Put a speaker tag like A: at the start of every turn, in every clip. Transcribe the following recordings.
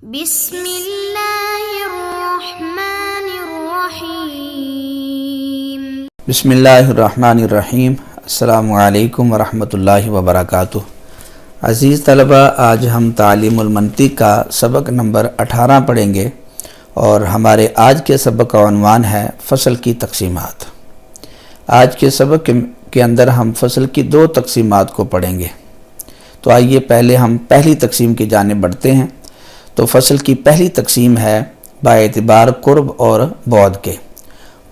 A: بسم اللہ الرحمن الرحیم۔
B: بسم اللہ الرحمن الرحیم۔ السلام علیکم ورحمۃ اللہ وبرکاتہ۔ عزیز طلبہ، آج ہم تعلیم المنطق کا سبق نمبر 18 پڑھیں گے اور ہمارے آج کے سبق کا عنوان ہے فصل کی تقسیمات۔ آج کے سبق کے اندر ہم فصل کی 2 تقسیمات کو پڑھیں گے۔ تو آئیے پہلے ہم پہلی تقسیم کی جانب بڑھتے ہیں۔ تو فصل کی پہلی تقسیم ہے با اعتبار قرب اور بعد کے۔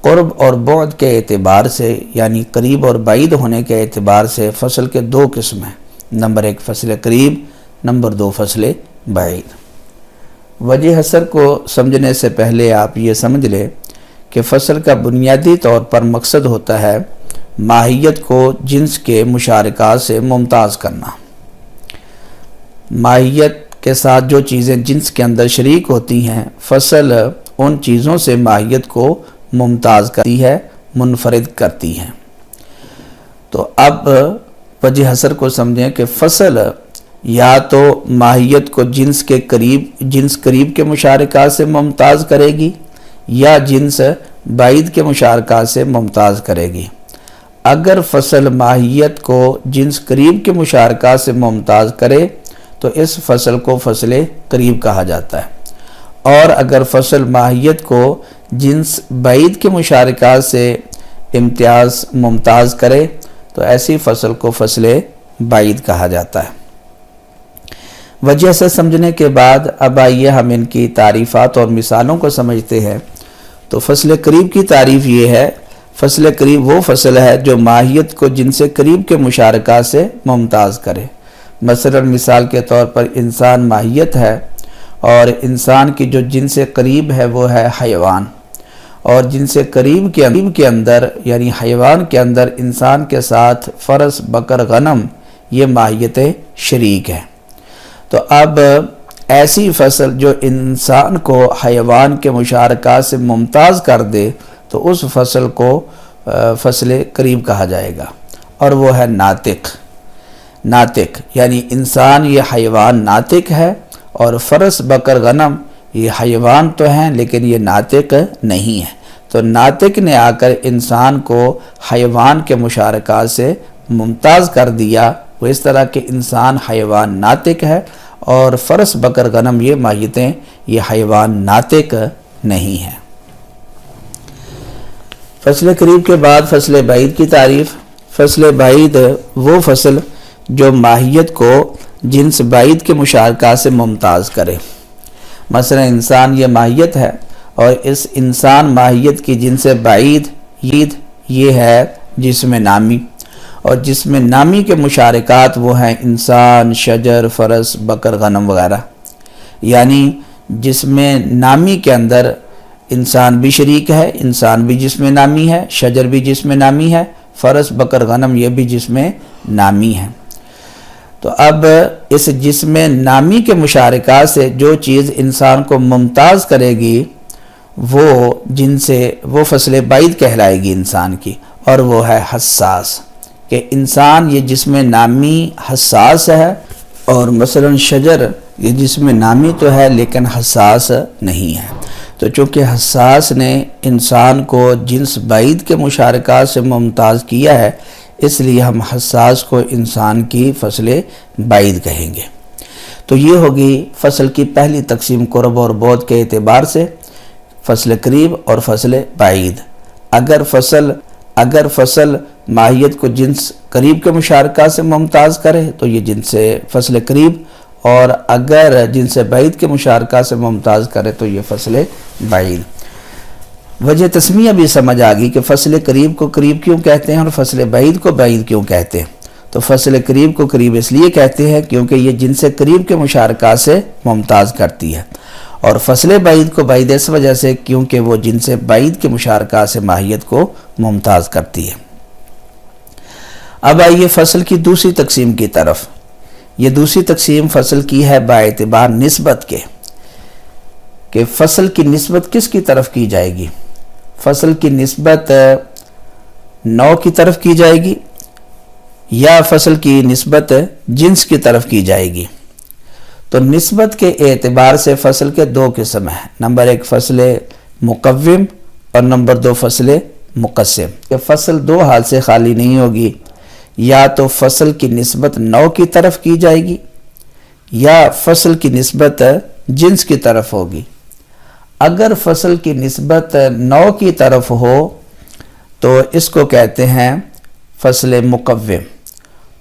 B: قرب اور بعد کے اعتبار سے یعنی قریب اور بعید ہونے کے اعتبار سے فصل کے 2 قسم ہیں۔ نمبر 1 فصل قریب، نمبر 2 فصل بعید۔ وجہ حصر کو سمجھنے سے پہلے آپ یہ سمجھ لیں کہ فصل کا بنیادی طور پر مقصد ہوتا ہے ماہیت کو جنس کے مشارکات سے ممتاز کرنا۔ ماہیت کے ساتھ جو چیزیں جنس کے اندر شریک ہوتی ہیں، فصل ان چیزوں سے ماہیت کو ممتاز کرتی ہے، منفرد کرتی ہیں۔ تو اب وجہ حصر کو سمجھیں کہ فصل یا تو ماہیت کو جنس قریب کے مشارکات سے ممتاز کرے گی یا جنس بعید کے مشارکات سے ممتاز کرے گی۔ اگر فصل ماہیت کو جنس قریب کے مشارکات سے ممتاز کرے تو اس فصل کو فصل قریب کہا جاتا ہے، اور اگر فصل ماہیت کو جنس بعید کے مشارکات سے ممتاز کرے تو ایسی فصل کو فصل بعید کہا جاتا ہے۔ وجہ سے سمجھنے کے بعد اب آئیے ہم ان کی تعریفات اور مثالوں کو سمجھتے ہیں۔ تو فصل قریب کی تعریف یہ ہے، فصل قریب وہ فصل ہے جو ماہیت کو جنس قریب کے مشارکات سے ممتاز کرے۔ مثلا مثال کے طور پر انسان ماہیت ہے، اور انسان کی جو جنس قریب ہے وہ ہے حیوان، اور جنس قریب کے اندر یعنی حیوان کے اندر انسان کے ساتھ فرس، بکر، غنم یہ ماہیتیں شریک ہیں۔ تو اب ایسی فصل جو انسان کو حیوان کے مشارکات سے ممتاز کر دے تو اس فصل کو فصل قریب کہا جائے گا، اور وہ ہے ناطق یعنی انسان یہ حیوان ناطق ہے، اور فرس، بکر، غنم یہ حیوان تو ہیں لیکن یہ ناطق نہیں ہے۔ تو ناطق نے آ کر انسان کو حیوان کے مشارکات سے ممتاز کر دیا، وہ اس طرح کہ انسان حیوان ناطق ہے اور فرس، بکر، غنم یہ ماہیتیں یہ حیوان ناطق نہیں ہیں۔ فصل قریب کے بعد فصل بعید کی تعریف۔ فصل بعید وہ فصل جو ماہیت کو جنس بعید کے مشارکات سے ممتاز کرے۔ مثلا انسان یہ ماہیت ہے، اور اس انسان ماہیت کی جنس بعید یہ ہے جسم نامی، اور جسم نامی کے مشارکات وہ ہیں انسان، شجر، فرس، بکر، غنم وغیرہ۔ یعنی جسم نامی کے اندر انسان بھی شریک ہے، انسان بھی جسم نامی ہے، شجر بھی جسم نامی ہے، فرس، بکر، غنم یہ بھی جسم نامی ہے۔ تو اب اس جسم نامی کے مشارکات سے جو چیز انسان کو ممتاز کرے گی وہ فصل بعید کہلائے گی انسان کی، اور وہ ہے حساس، کہ انسان یہ جسم نامی حساس ہے، اور مثلا شجر یہ جسم نامی تو ہے لیکن حساس نہیں ہے۔ تو چونکہ حساس نے انسان کو جنس بعید کے مشارکات سے ممتاز کیا ہے، اس لیے ہم حساس کو انسان کی فصل بعید کہیں گے۔ تو یہ ہوگی فصل کی پہلی تقسیم قرب اور بعد کے اعتبار سے، فصل قریب اور فصل بعید۔ اگر فصل ماہیت کو جنس قریب کے مشارکات سے ممتاز کرے تو یہ جنس فصل قریب، اور اگر جنس بعید کے مشارکات سے ممتاز کرے تو یہ فصل بعید۔ وجہ تسمیہ بھی سمجھ آ گئی کہ فصل قریب کو قریب کیوں کہتے ہیں اور فصل بعید کو بعید کیوں کہتے ہیں۔ تو فصل قریب کو قریب اس لیے کہتے ہیں کیونکہ یہ جنس قریب کے مشارکات سے ممتاز کرتی ہے، اور فصل بعید کو بعید اس وجہ سے کیونکہ وہ جنس بعید کے مشارکات سے ماہیت کو ممتاز کرتی ہے۔ اب آئیے فصل کی دوسری تقسیم کی طرف۔ یہ دوسری تقسیم فصل کی ہے با اعتبار نسبت کے، کہ فصل کی نسبت کس کی طرف کی جائے گی۔ فصل کی نسبت نوع کی طرف کی جائے گی یا فصل کی نسبت جنس کی طرف کی جائے گی۔ تو نسبت کے اعتبار سے فصل کے دو قسم ہیں، نمبر ایک فصل مقوم اور نمبر دو فصل مقسم۔ یہ فصل دو حال سے خالی نہیں ہوگی، یا تو فصل کی نسبت نوع کی طرف کی جائے گی یا فصل کی نسبت جنس کی طرف ہوگی۔ اگر فصل کی نسبت نوع کی طرف ہو تو اس کو کہتے ہیں فصل مقوم،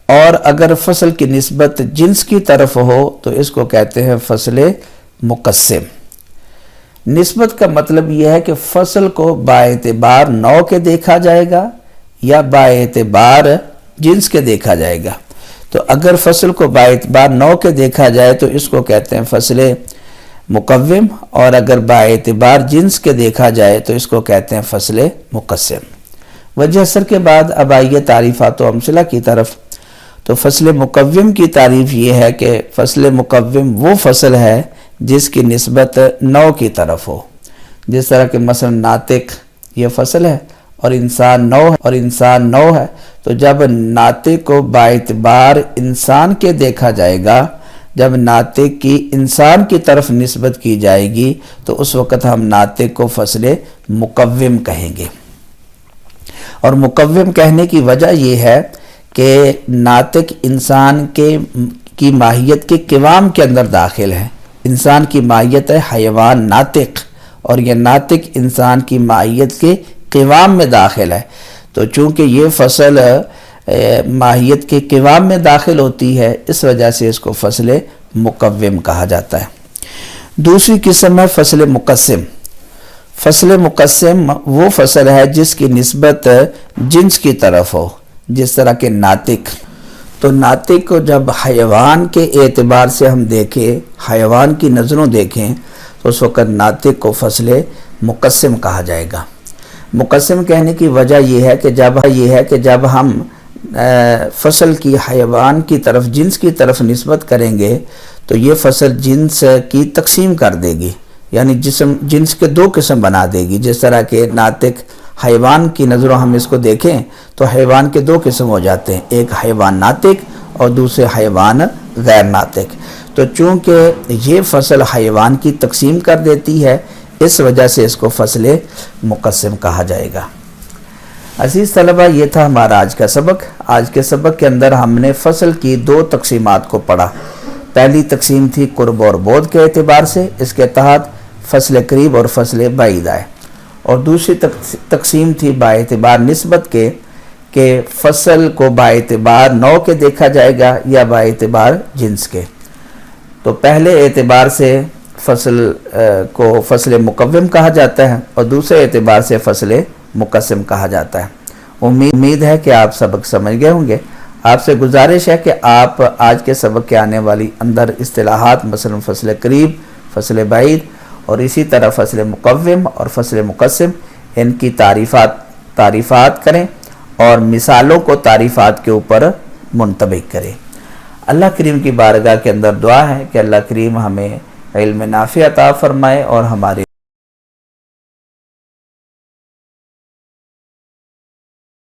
B: اور اگر فصل کی نسبت جنس کی طرف ہو تو اس کو کہتے ہیں فصل مقسم۔ نسبت کا مطلب یہ ہے کہ فصل کو باعتبار نوع کے دیکھا جائے گا یا باعتبار جنس کے دیکھا جائے گا۔ تو اگر فصل کو باعتبار نوع کے دیکھا جائے تو اس کو کہتے ہیں فصل مقوم، اور اگر باعتبار جنس کے دیکھا جائے تو اس کو کہتے ہیں فصل مقسم۔ وجہ اثر کے بعد اب آئیے تعریفات و امثلہ کی طرف۔ تو فصل مقوم کی تعریف یہ ہے کہ فصل مقوم وہ فصل ہے جس کی نسبت نوع کی طرف ہو، جس طرح کہ مثلا ناطق یہ فصل ہے اور انسان نوع ہے، تو جب ناطق کو باعتبار انسان کے دیکھا جائے گا، جب ناطق کی انسان کی طرف نسبت کی جائے گی تو اس وقت ہم ناطق کو فصل مقوم کہیں گے۔ اور مقوم کہنے کی وجہ یہ ہے کہ ناطق انسان کی ماہیت کے قوام کے اندر داخل ہے۔ انسان کی ماہیت ہے حیوان ناطق، اور یہ ناطق انسان کی ماہیت کے قوام میں داخل ہے، تو چونکہ یہ فصل ماہیت کے قوام میں داخل ہوتی ہے، اس وجہ سے اس کو فصل مقوم کہا جاتا ہے۔ دوسری قسم ہے فصل مقسم۔ فصل مقسم وہ فصل ہے جس کی نسبت جنس کی طرف ہو، جس طرح کہ ناطق۔ تو ناطق کو جب حیوان کے اعتبار سے ہم دیکھیں، حیوان کی نظروں دیکھیں، تو اس وقت ناطق کو فصل مقسم کہا جائے گا۔ مقسم کہنے کی وجہ یہ ہے کہ جب ہم فصل کی حیوان کی طرف جنس کی طرف نسبت کریں گے تو یہ فصل جنس کی تقسیم کر دے گی، یعنی جنس کے دو قسم بنا دے گی۔ جس طرح کہ ناطق حیوان کی نظروں ہم اس کو دیکھیں تو حیوان کے دو قسم ہو جاتے ہیں، ایک حیوان ناطق اور دوسرے حیوان غیر ناطق۔ تو چونکہ یہ فصل حیوان کی تقسیم کر دیتی ہے، اس وجہ سے اس کو فصل مقسم کہا جائے گا۔ عزیز طلبہ، یہ تھا ہمارا آج کا سبق۔ آج کے سبق کے اندر ہم نے فصل کی دو تقسیمات کو پڑھا۔ پہلی تقسیم تھی قرب اور بعد کے اعتبار سے، اس کے تحت فصل قریب اور فصل بعید آئے، اور دوسری تقسیم تھی باعتبار نسبت کے کہ فصل کو باعتبار نوع کے دیکھا جائے گا یا باعتبار جنس کے۔ تو پہلے اعتبار سے فصل کو فصل مقوم کہا جاتا ہے اور دوسرے اعتبار سے فصل مقسم کہا جاتا ہے۔ امید ہے کہ آپ سبق سمجھ گئے ہوں گے۔ آپ سے گزارش ہے کہ آپ آج کے سبق کے آنے والی اندر اصطلاحات مثلا فصل قریب، فصل بعید اور اسی طرح فصل مقوم اور فصل مقسم، ان کی تعریفات کریں اور مثالوں کو تعریفات کے اوپر منطبق کریں۔ اللہ کریم کی بارگاہ کے اندر دعا ہے کہ اللہ کریم ہمیں علم نافع عطا فرمائے اور ہمارے